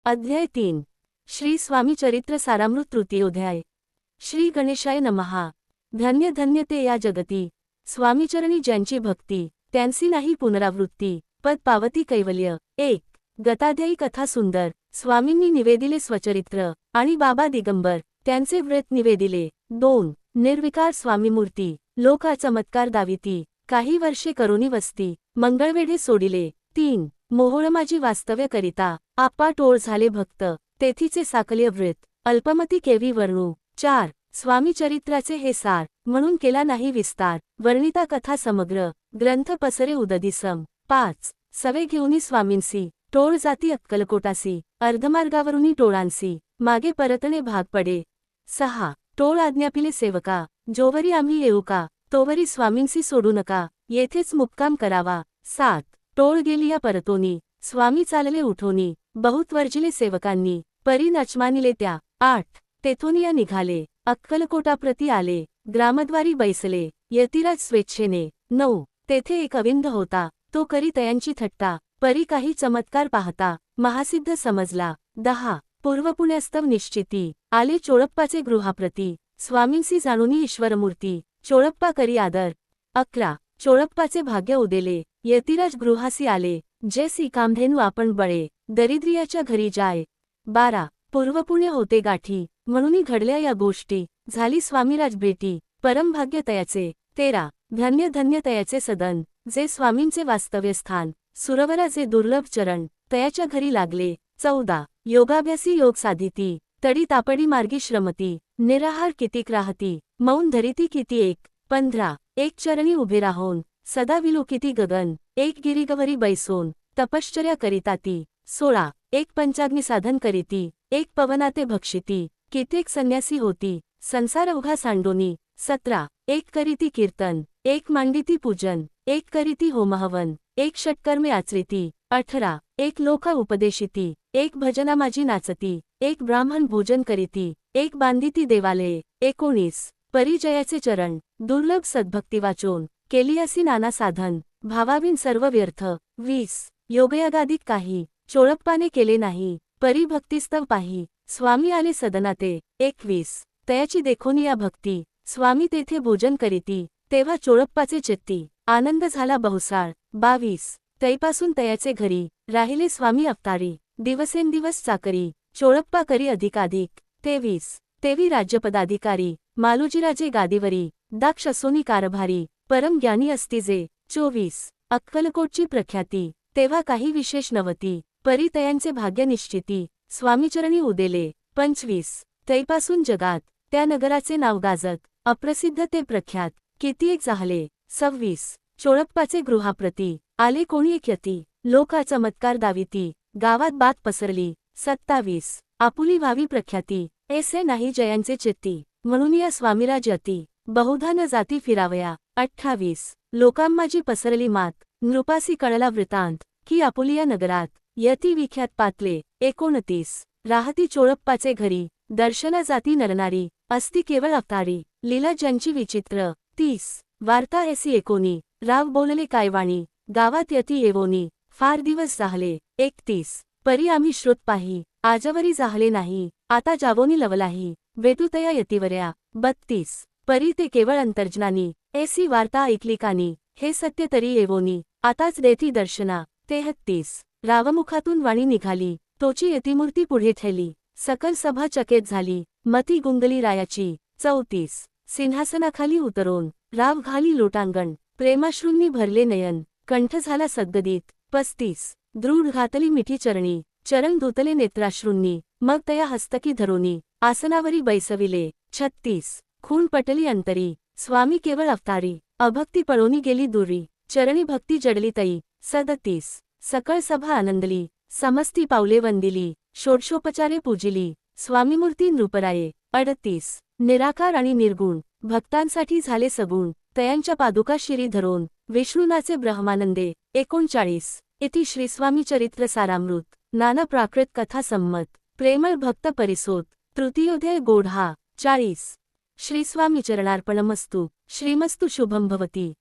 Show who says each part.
Speaker 1: अध्याय 3 श्री स्वामी चरित्र सारामृत तृतीयोध्याय। श्री गणेशाय नमः। धन्य धन्य ते या जगती, स्वामीचरणी ज्यांची भक्ती, त्यांची नाही पुनरावृत्ती, पद पावती कैवल्य। 1 गताध्यायी कथा सुंदर। स्वामींनी निवेदिले स्वचरित्र आणि बाबा दिगंबर त्यांचे व्रत निवेदिले। 2 निर्विकार स्वामीमूर्ती, लोका चमत्कार दाविती, काही वर्षे करुणी वस्ती, मंगळवेढे सोडिले। 3 मोहोळ माझी वास्तव्य करिता, आपा टोळ झाले भक्त, तेथीचे साकल्य व्रत, अल्पमती केवी वर्णू। 4 स्वामी चरित्राचे हे सार, म्हणून केला नाही विस्तार, वर्णिता कथा समग्र, ग्रंथ पसरे उददिसम। 5 सवे घेऊनी स्वामींसी, टोळ जाती अक्कलकोटासी, अर्धमार्गावरुनी टोळांसी, मागे परतणे भाग पडे। 6 टोळ आज्ञापिले सेवका, जोवरी आम्ही येऊ का, तोवरी स्वामींसी सोडू नका, येथेच मुक्काम करावा। 7 टोळ गेलिया परतोनी, स्वामी चालले उठोनी, बहुत वर्जिले सेवकांनी, परी नचमानिले त्या। 8 तेथोनिया निघाले, अक्कलकोटाप्रती आले, ग्रामद्वारी बैसले, यतिराज स्वेच्छेने। 9 तेथे एक अविंद होता, तो करी तयांची थट्टा, परी काही चमत्कार पाहता, महासिद्ध समजला। 10 पूर्वपुण्यस्तव निश्चिती, आले चोळप्पाचे गृहाप्रती, स्वामींसी जाणूनी ईश्वरमूर्ती, चोळप्पा करी आदर। 11 चोळप्पाचे भाग्य उदेले, यतिराज गृहासी आले, जैसी कामधेनू आपण बळे, दरिद्रियाच्या घरी जाय। 12 पूर्वपुण्य होते गाठी, म्हणून घडल्या या गोष्टी, झाली स्वामीराज भेटी, परमभाग्य तयाचे। 13 धन्य धन्य तयाचे सदन, जे स्वामींचे वास्तव्यस्थान, सुरवरा जे दुर्लभ चरण, तयाच्या घरी लागले। 14 योगाभ्यासी योग साधिती, तडी तापडी मार्गी श्रमती, निराहार कितीक राहती, मौन धरिती किती एक। 15 एक चरणी उभे राहोन, सदा विलो किती गगन, एक गिरिगवरी बैसोन, तपश्चर्या करिताती। 16 एक पंचाग्नी साधन करीती, एक पवनाते भक्षिती, कित्येक संन्यासी होती, संसार अवघा सांडोनी। 17 एक करीती कीर्तन, एक मांडिती पूजन, एक करीती होमहवन, एक षटकर्मे आचरिती। 18 एक लोका उपदेशिती, एक भजना माझी नाचती, एक ब्राह्मण भोजन करीती, एक बांधिती देवालये। 19 परिजयाचे चरण, दुर्लभ सद्भक्ती वाचोन, केलियासी नाना साधन, भावाविन सर्व व्यर्थ। 20 योगयागादिक काही, चोळप्पाने केले नाही, परी भक्तिस्तव पाही, स्वामी आले सदनाते। 21 तयाची देखोनिया भक्ती, स्वामी तेथे भोजन करीती, तेव्हा चोळप्पाचे चित्ती, आनंद झाला बहुसाळ। 22 तैपासून तयाचे घरी, राहिले स्वामी अवतारी, दिवसेंदिवस चाकरी, चोळप्पा करी अधिकाधिक। 23 तेवी राज्यपदाधिकारी, मालोजीराजे गादीवरी, दाक्ष असोनी कारभारी, परम ज्ञानी असती जे। 24 अक्कलकोटची प्रख्याती, तेव्हा काही विशेष नवती, परी तयांचे भाग्य निश्चिती, स्वामीचरणी उदेले। 25 तैपासून जगात, त्या नगराचे नाव गाजत, अप्रसिद्ध ते प्रख्यात, कितीएक झाले। 26 चोळप्पाचे गृहाप्रती, आले कोणी एक यती, लोका चमत्कार दाविती, गावात बात पसरली। 27 आपुली व्हावी प्रख्याती, ऐसे नाही जयांचे चित्ती, म्हणून या स्वामीराज यती, बहुधा न जाती फिरावया। 28 लोकांमाजी पसरली मात, नृपासी कळला वृतांत, की आपुलिया नगरात, यती विख्यात पातले। 29 राहती चोळप्पाचे घरी, दर्शना जाती नरनारी, असती केवळ अवतारी, लीला ज्यांची विचित्र। 30 वार्ता ऐसी एकोणी, राव बोलले काय वाणी, गावात यती येवोनी, फार दिवस झाले। 31 परी आम्ही श्रुत पाही, आजवरी जाहले नाही, आता जावोनी लवलाही, वेटुतया यतिवर्या। 32 परी ते केवळ अंतर्जनानी, ऐसी वार्ता ऐकली कानी, हे सत्य तरी येवोनी, आताच देती दर्शना। 33 रावमुखातून वाणी निघाली, तोची यतिमूर्ती पुढे ठेली, सकल सभा चकित झाली, मती गुंगली रायाची। 34 सिंहासनाखाली उतरोन, राव घाली लोटांगण, प्रेमाश्रूंनी भरले नयन, कंठ झाला सद्गदित। 35 दृढ घातली मिठी चरणी, चरण धुतले नेत्राश्रूंनी, मग तया हस्तकी धरोनी, आसनावरी बैसविले। 36 खून पटली अंतरी, स्वामी केवळ अवतारी, अभक्ती पळोनी गेली दुरी, चरणी भक्ती जडली तई। 37 सकळ सभा आनंदली, समस्ती पावले वंदिली, षोडशोपचारे पूजिली, स्वामीमूर्ती नृपराये। 38 निराकार आणि निर्गुण, भक्तांसाठी झाले सगुण, तयांच्या पादुका शिरी धरोन, विष्णुनाचे ब्रह्मानंदे। 39 इति श्री स्वामी चरित्र सारामृत, नाना प्राकृत कथा संमत, प्रेमळ भक्त परिसोत, तृतीयोध्याय गोढा। 40 श्री स्वामी चरणार्पणमस्तु, श्रीमस्तु शुभम भवती।